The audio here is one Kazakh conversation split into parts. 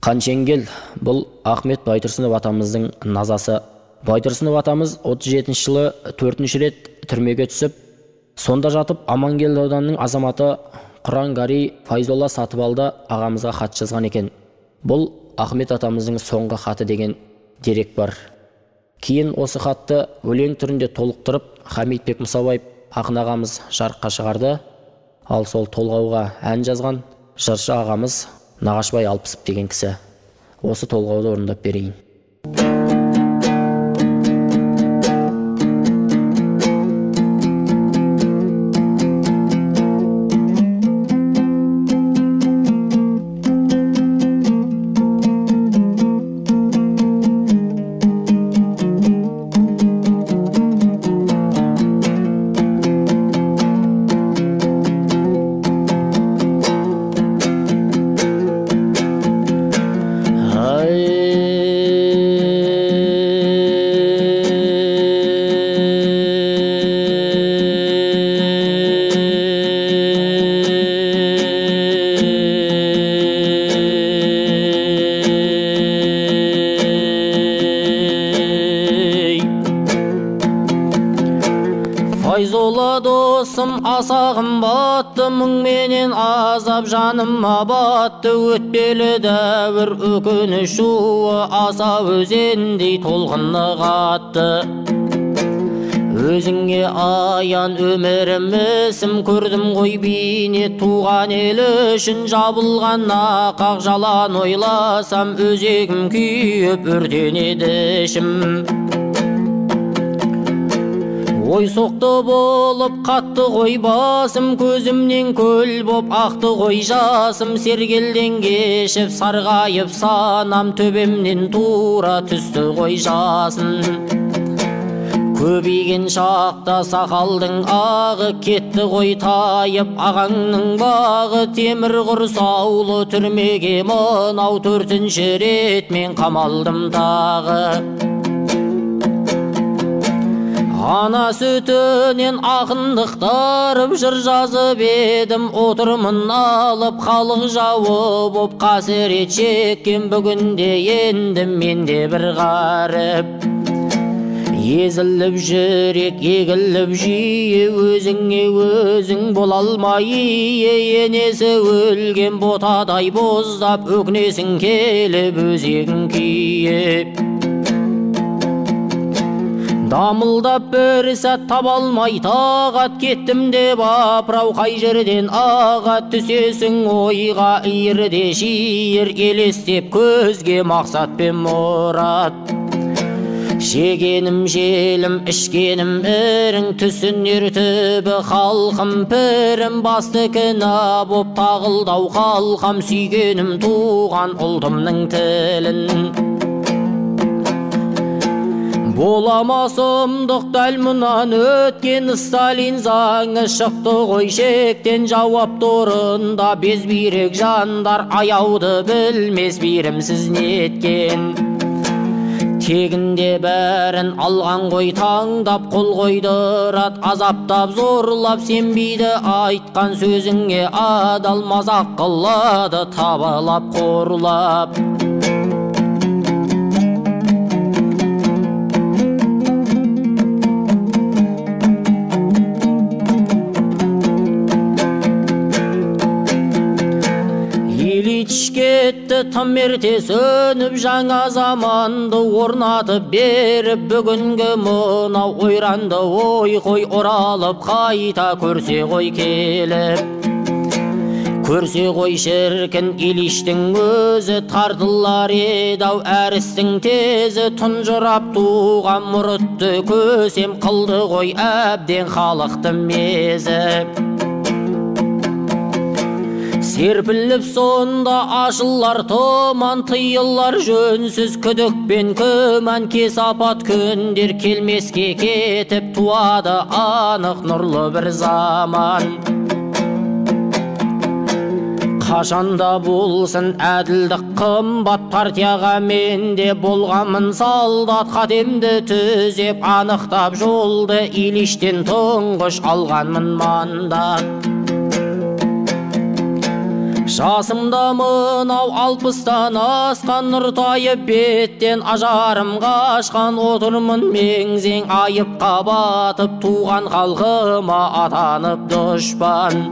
Қаншенгел бұл Ахмет Байтұрсынов атамыздың назасы. Байтұрсынов атамыз 37 жылы 4-ші рет түрмеге түсіп, сонда жатып Амангелді ауданының азаматы Құранғари Файзолла Сатыбалды ағамызға хат жазған екен. Бұл Ахмет атамыздың соңғы хаты деген дерек бар. Кейін осы хатты өлең түрінде толықтырып Хамитбек Мұсабаев ақын ағамыз жарыққа шығарды. Ал сол толғауға ән жазған жыршы ағамыз Нағашбай Алпысов деген кісі. Осы толғауды орындап берейін. Файзолла досым аса қымбатты, мұңменен азап жаныма батты. Өтпелі дәуір өкініш шуы аса өзендей толқыны қатты. Өзіңе аян өмірімісім, көрдім ғой бейне туған ел үшін. Жабылған нақақ жалан ойласам, өзегім күйіп өртенеді ішім. Ой соқты болып қатты ғой басым, көзімнен көл боп ақты ғой жасым. Сергелден кешіп сарғайып санам, төбемнен тура түсті ғой жасын. Көбейген шақта сақалдың ағы, кетті ғой тайып ағаңның бағы. Темір құрсаулы түрмеге мынау 4-ші рет мен қамалдым тағы. Ана сүтінен ақындықтарып жыр жазып едім, отырмын алып халық жауы боп қасірет шеккен. Бүгінде енді менде бір ғаріп, езіліп жүрек егіліп жиі, өзіңе өзің бола алмай енесі өлген ботадай боздап, өкінесің келіп өзегің күйіп. Дамылдап бір сәт таба алмай тағат, кеттім деп апырау қай жерден ағат. Түсесің ойға иірде шиыр, елестеп көзге мақсат пен мұрат. Жегенім желім, ішкенім ірің, түсінер түбі халқым пірім. Басты кінә боп тағылдау қалқам, сүйгенім туған ұлтымның тілін. Болама сұмдық дәл мұнан өткен, Сталин заңы шықты ғой шектен. Жауап торында безбүйрек жандар, аяуды білмес бейрімсіз неткен. Тегінде бәрін алған ғой таңдап, қол қойдырат азаптап зорлап. Сенбейді айтқан сөзіңе адал, мазақ қылады табалап қорлап. Кетті тым ерте сөніп, жаңа заманды орнатып беріп. Бүгінгі мынау ойранды ой қой оралып, қайта көрсе ғой келіп. Көрсе ғой шіркін Ильичтің өзі, тартылар еді-ау әрістің тезі. Тұнжырап туған мұрытты көсем, қылды ғой әбден халықты мезіп. Серпіліп сонда ашылар томан, тыйылар жөнсіз күдік пен күмән. Кесапат күндер келмеске кетіп, туады анық нұрлы бір заман. Қашанда болсын әділдік қымбат, партияға менде болғамын солдат. Қатемді түзеп анықтап жолды, Ильичтен тұңғыш алғанмын мандат. Жасымда мынау 60-тан асқан, нұртайып беттен ажарым қашқан, отырмын меңзең айыпқа батып, туған халқыма атанып дұшпан.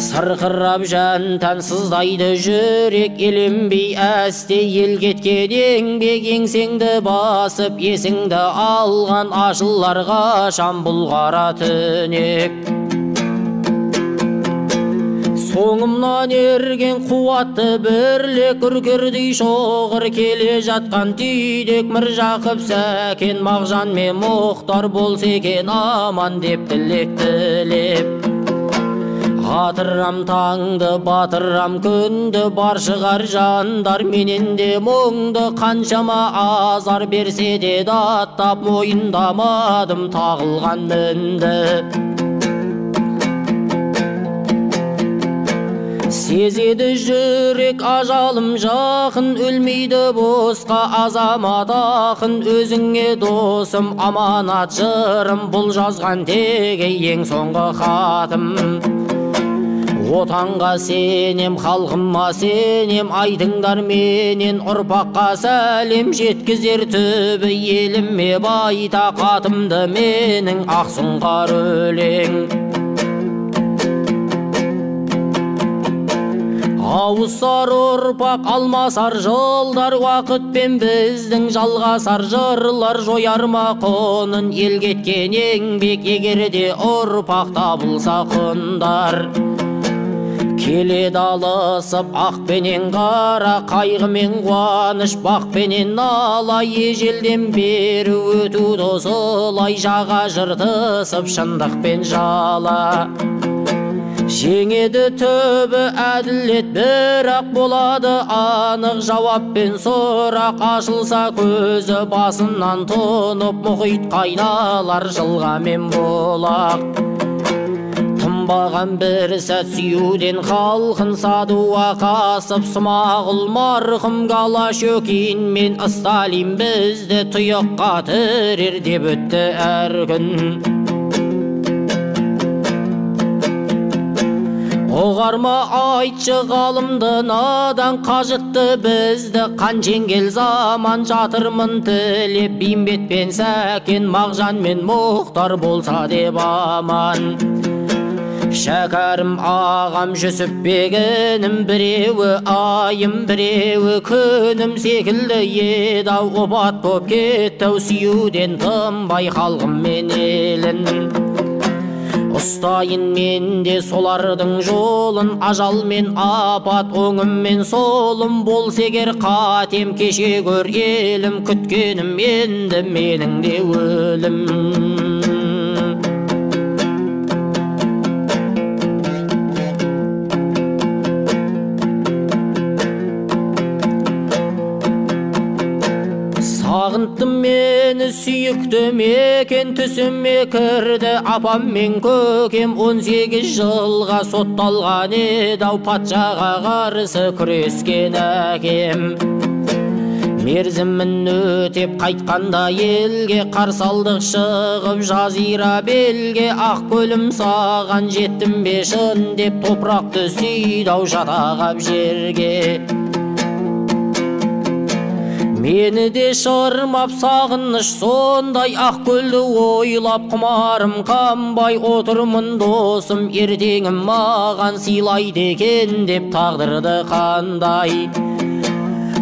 Сырқырап жан-тән сыздайды жүрек, еленбей әсте ел кеткен еңбек, еңсеңді басып есіңді алған ашылар қашан бұл қара түнек. Соңымнан ерген қуатты бірлік, үркердей шоғыр келе жатқан түйдек, Міржақып Сәкен Мағжан мен Мұхтар болса екен аман деп тілек тілеп. Атырам таңды, батырам күнді, бар шығар жандар менен де мұңды, қаншама азар берсе де даттап, мойындамадым тағылған мінді. Сезеді жүрек ажалым жақын, өлмейді босқа азамат ақын, өзіңе досым аманат жырым, бұл жазған теге ең соңғы хатым. Отанға сенем, халқыма сенем, айтыңдар менен ұрпаққа сәлем, жеткізер түбі еліме байтақ атымды менің ақсұңқар өлең. Ауысар ұрпақ алмасар жолдар, уақытпен біздің жалғасар жырлар, жояр ма құнын ел кеткен еңбек, егерде ұрпақ табылса құндар. Келеді алысып ақ пенен қара, қайғы мен қуаныш бақ пенен нала, ежелден бері өтуді осылай, жаға жыртысып шындық пен жала. Жеңеді түбі әділет, бірақ болады анық жауап пен сұрақ, ашылса көзі басынан тұнып, мұхит қайналар жылға мен болақ. Тынбаған бір сәт сүюден халқын садуа қасып, Смағұл марқұм, Голощекин мен Сталин бізді тұйыққа тірер деп өтті әр күн. Оғарма айтшы ғалымды надан, қажытты бізді қан жеңгел заман, жатырмын тілеп Бейімбет Сәкен Мағжан мен Мұхтар болса деп аман. Шәкәрім ағам Жүсіпбегінім, біреуі айым біреуі күнім секілді еді-ау, опат боп кетті-ау, сүюден тынбай халқым мен елін. Ұстайын мен де солардың жолын, ажал мен апат, оңым мен солым, болса егер қатем кеше көр елім, күткенім енді менің де өлім. Сағынтым мені сүйіктім екен, түсіме кірді апам мен көкем, 18 жылға сотталған еді-ау, патшаға қарсы күрескен әкем. Мерзімін өтеп қайтқанда елге, қарсы алдық шығып жазира белге, ақ көлім саған жеттім бе шын деп, топырақты сүйді-ау жатағап жерге. Мені де шырмап сағыныш сондай, ақ көлді ойлап құмарым қанбай, отырмын досым ертеңім маған сыйлайды екен деп, тағдырды қандай.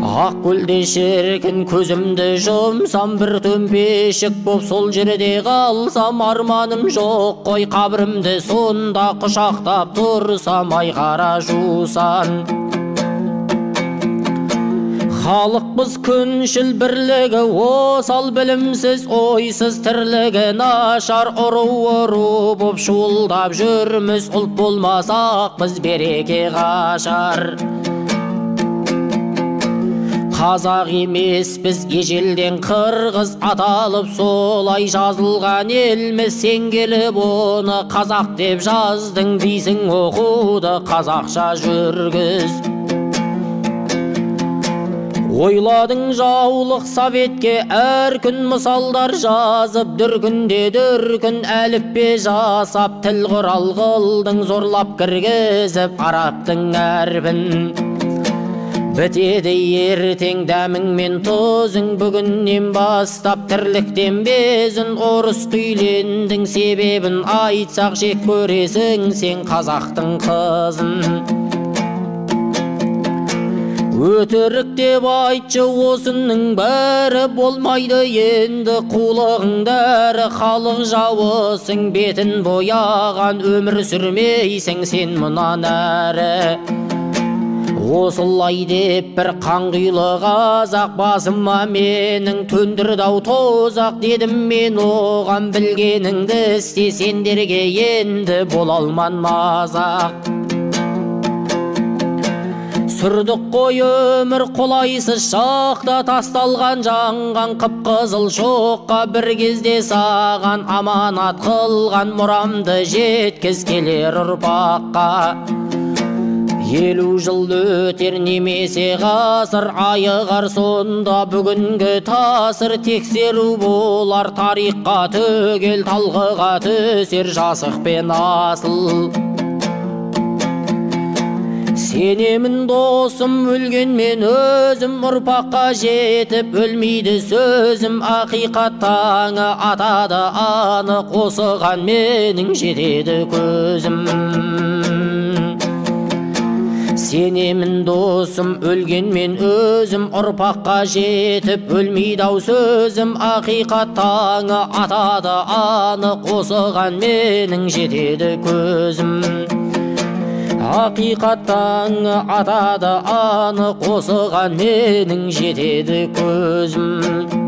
Ақ көлде шіркін көзімді жұмсам, бір төмпешік боп сол жерде қалсам, арманым жоқ қой қабірімді сонда құшақтап тұрсам, ай қара жусан. Халықпыз күншіл бірлігі осал, білімсіз ойсыз тірлігі нашар, ұру боп шуылдап жүрміз, ұлт болмасақ біз береке қашар. Қазақ емес біз ежелден қырғыз, аталып солай жазылған елміз, сен келіп оны қазақ деп жаздың дейсің, оқуды қазақша жүргіз. ойладың жаулық советке әр күн мысалдар жазып, дүркінде дүркін әліппе жасап, тіл құрал қылдың зорлап кіргізіп арабтың әрпін. Бітеді ертең дәмің мен тұзың, бүгіннен бастап тірліктен безін, орыс күйлендің себебін айтсақ жек көресің сен қазақтың қызын. Өтірік деп айтшы осының бәрі, болмайды енді қулығыңдары, халық жауысың бетін бояған, өмір сүрмейсің сен мұнан әрі. Осылай деп бір қанқұйлы қазақ басыма менің төндірді ау тозақ, дедім мен оған білгеніңді істе, сендерге енді бола алман мазақ. Сүрдік қой өмір қолайсыз шақта, тасталған жанған қып-қызыл шоққа, бір кезде саған аманат қылған мұрамды жеткіз келер ұрпаққа. 50 жыл өтер немесе ғасыр, айығар сонда бүгінгі тасыр, тексеру болар тарихқа түгел, талқыға түсер жасық пен асыл. Сенемін досым өлген мен өзім, ұрпаққа жетіп өлмейді сөзім, ақиқат таңы атады анық, осыған менің жетеді көзім. Сенемін досым өлген мен өзім, ұрпаққа жетіп өлмейді ау сөзім, ақиқат таңы атады анық, осыған менің жетеді көзім. Ақиқат таңы атады анық, осыған менің жетеді көзім.